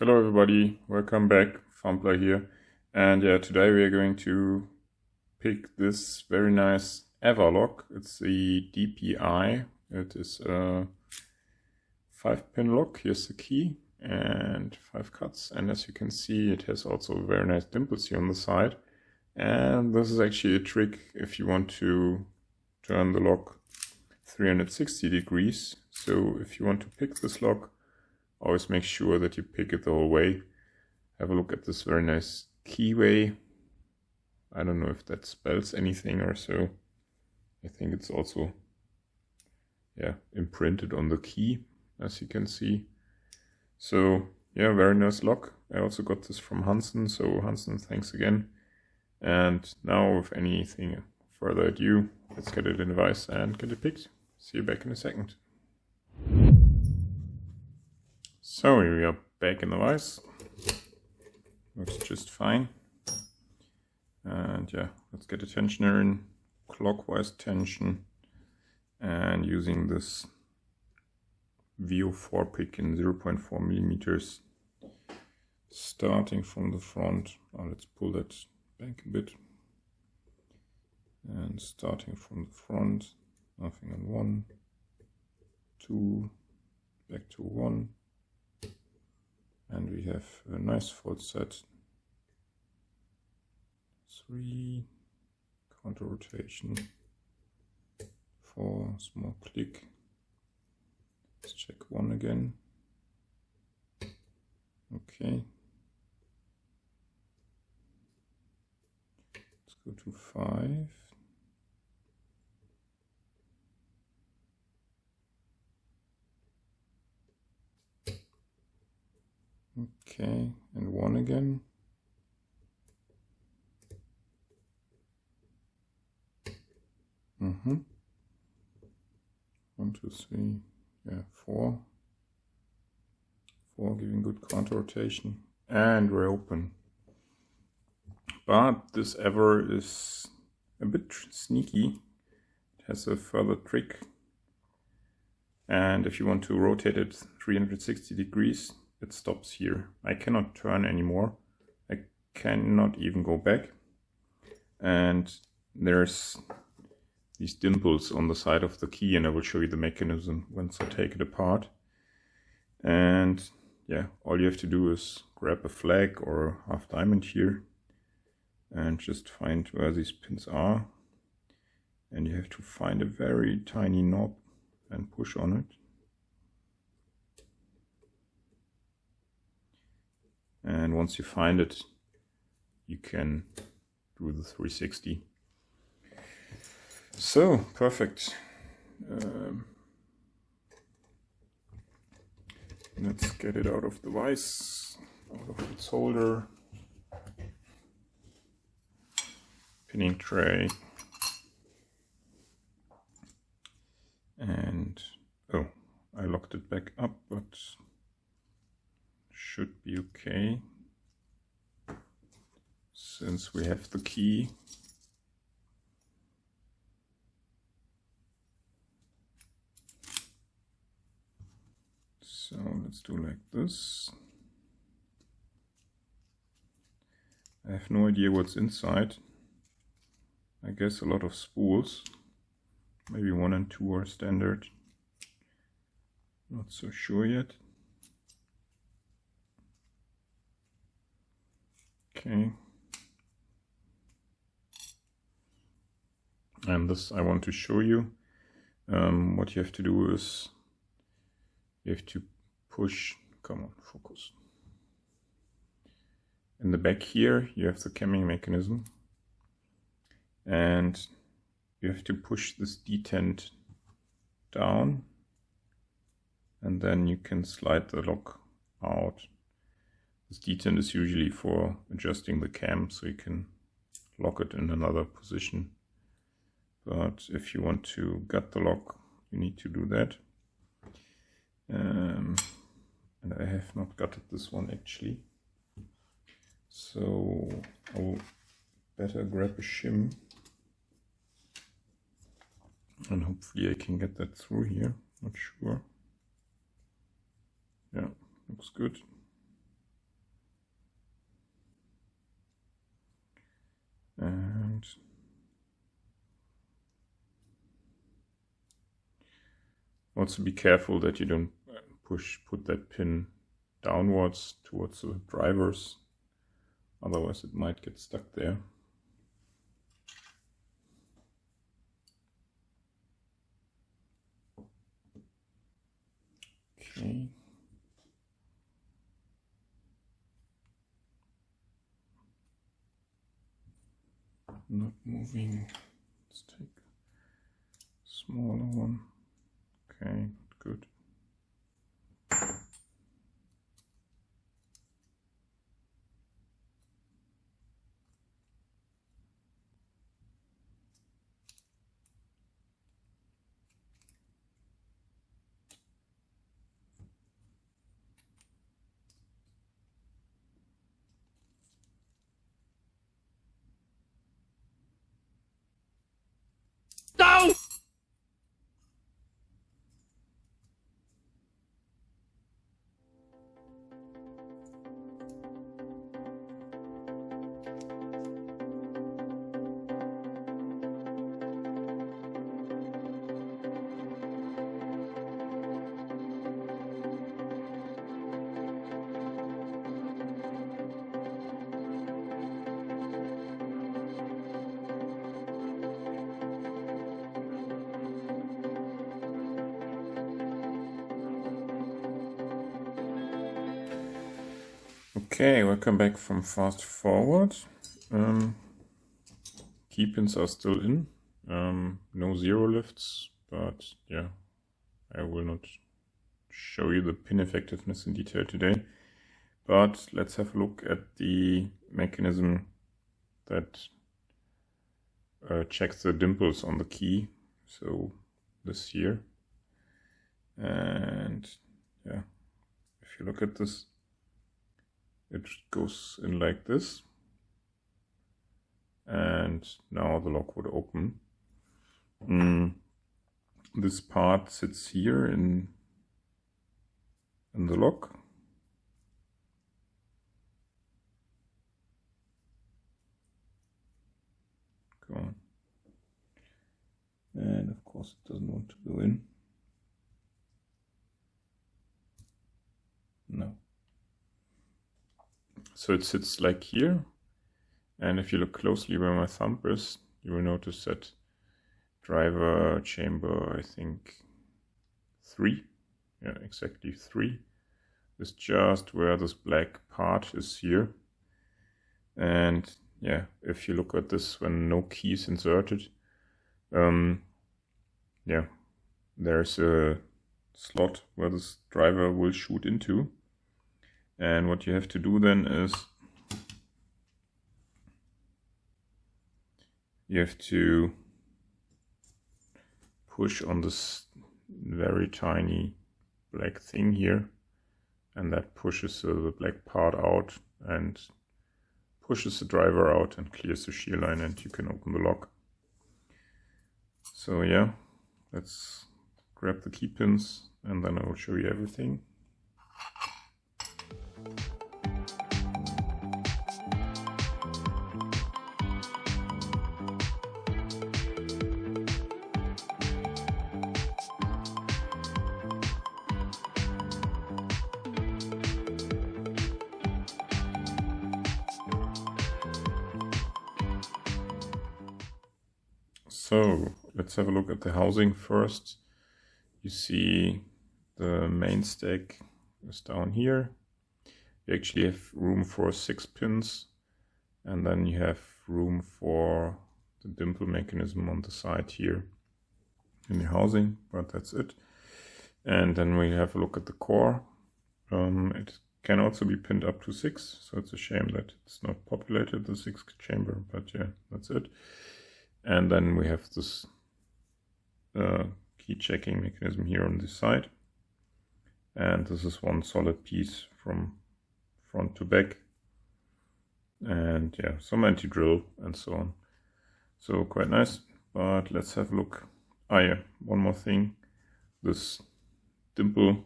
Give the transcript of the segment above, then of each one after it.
Hello everybody, welcome back, Fumbler here. And yeah, today we are going to pick this very nice EVVA lock. It's the DPI. It is a 5-pin lock. Here's the key and 5 cuts. And as you can see, it has also very nice dimples here on the side. And this is actually a trick if you want to turn the lock 360 degrees. So if you want to pick this lock, always make sure that you pick it the whole way. Have a look at this very nice keyway. I don't know if that spells anything or so. I think it's also imprinted on the key, as you can see. So yeah, very nice lock. I also got this from Hunson, so Hunson, thanks again. And now, with anything further ado, let's get it in the vise and get it picked. See you back in a second. So here we are back in the vise. Looks just fine. And yeah, let's get the tensioner in, clockwise tension, and using this V04 pick in 0.4 millimeters, starting from the front. Let's pull that back a bit. And starting from the front, nothing on 1, 2, back to 1. And we have a nice fold set, 3, counter rotation, 4, small click. Let's check 1 again. Okay. Let's go to 5. Okay, and 1 again. Mm-hmm. 1, 2, 3, yeah, 4. 4 giving good counter rotation, and we're open. But this EVVA is a bit sneaky. It has a further trick, and if you want to rotate it 360 degrees, it stops here. I cannot turn anymore. I cannot even go back. And there's these dimples on the side of the key, and I will show you the mechanism once I take it apart. And yeah, all you have to do is grab a flag or a half diamond here and just find where these pins are. And you have to find a very tiny knob and push on it. And once you find it, you can do the 360. So, perfect. Let's get it out of the vise, out of its holder. Pinning tray. And, oh, I locked it back up, but should be okay, since we have the key. So let's do like this. I have no idea what's inside. I guess a lot of spools. Maybe 1 and 2 are standard. Not so sure yet. Okay, and this I want to show you. What you have to do is you have to push, come on, focus. In the back here you have the camming mechanism, and you have to push this detent down, and then you can slide the lock out. This detent is usually for adjusting the cam, so you can lock it in another position. But if you want to gut the lock, you need to do that. And I have not gutted this one actually. So I will better grab a shim. And hopefully I can get that through here, not sure. Yeah, looks good. Also be careful that you don't put that pin downwards towards the drivers, otherwise it might get stuck there. Okay. Not moving. Let's take a smaller one. Okay, good. No! Okay, welcome back from fast forward. Key pins are still in. No zero lifts, but yeah, I will not show you the pin effectiveness in detail today. But let's have a look at the mechanism that checks the dimples on the key. So this here. And yeah, if you look at this, it goes in like this, and now the lock would open. This part sits here in the lock. Come on. And of course it doesn't want to go in. No. So it sits like here, and if you look closely where my thumb is, you will notice that driver chamber, I think 3, yeah, exactly 3, is just where this black part is here. And yeah, if you look at this when no key is inserted, yeah, there's a slot where this driver will shoot into. And what you have to do then is you have to push on this very tiny black thing here, and that pushes the black part out and pushes the driver out and clears the shear line, and you can open the lock. So yeah, let's grab the key pins and then I will show you everything. So let's have a look at the housing first. You see the main stack is down here. You actually have room for 6 pins, and then you have room for the dimple mechanism on the side here in the housing, but that's it. And then we have a look at the core. It can also be pinned up to 6, so it's a shame that it's not populated, the 6th chamber, but yeah, that's it. And then we have this key checking mechanism here on this side. And this is one solid piece from front to back. And yeah, some anti-drill and so on. So quite nice, but let's have a look. Ah yeah, one more thing. This dimple,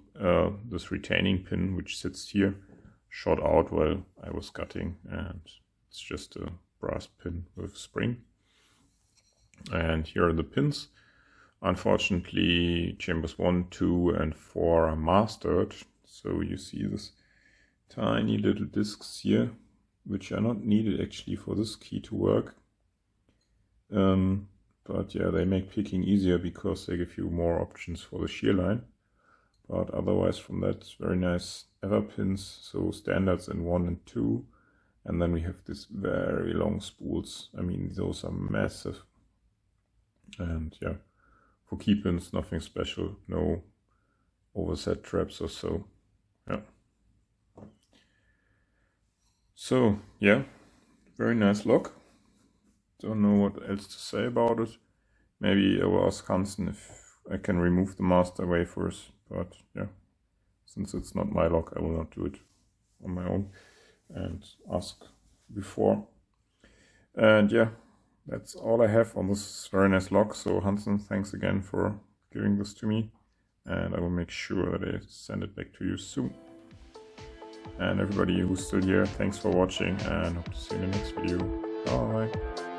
this retaining pin which sits here, shot out while I was cutting, and it's just a brass pin with a spring. And here are the pins. Unfortunately, chambers 1, 2 and 4 are mastered, so you see this tiny little discs here, which are not needed actually for this key to work. But yeah, they make picking easier because they give you more options for the shear line. But otherwise from that, it's very nice EVVA pins, so standards in 1 and 2. And then we have these very long spools. I mean, those are massive. And yeah, for key pins, nothing special, no overset traps or so. Yeah. So yeah, very nice lock. Don't know what else to say about it. Maybe I will ask Hunson if I can remove the master wafers, but yeah, since it's not my lock, I will not do it on my own and ask before. And yeah, that's all I have on this very nice lock. So Hunson, thanks again for giving this to me, and I will make sure that I send it back to you soon. And everybody who's still here, thanks for watching, and hope to see you in the next video. Bye.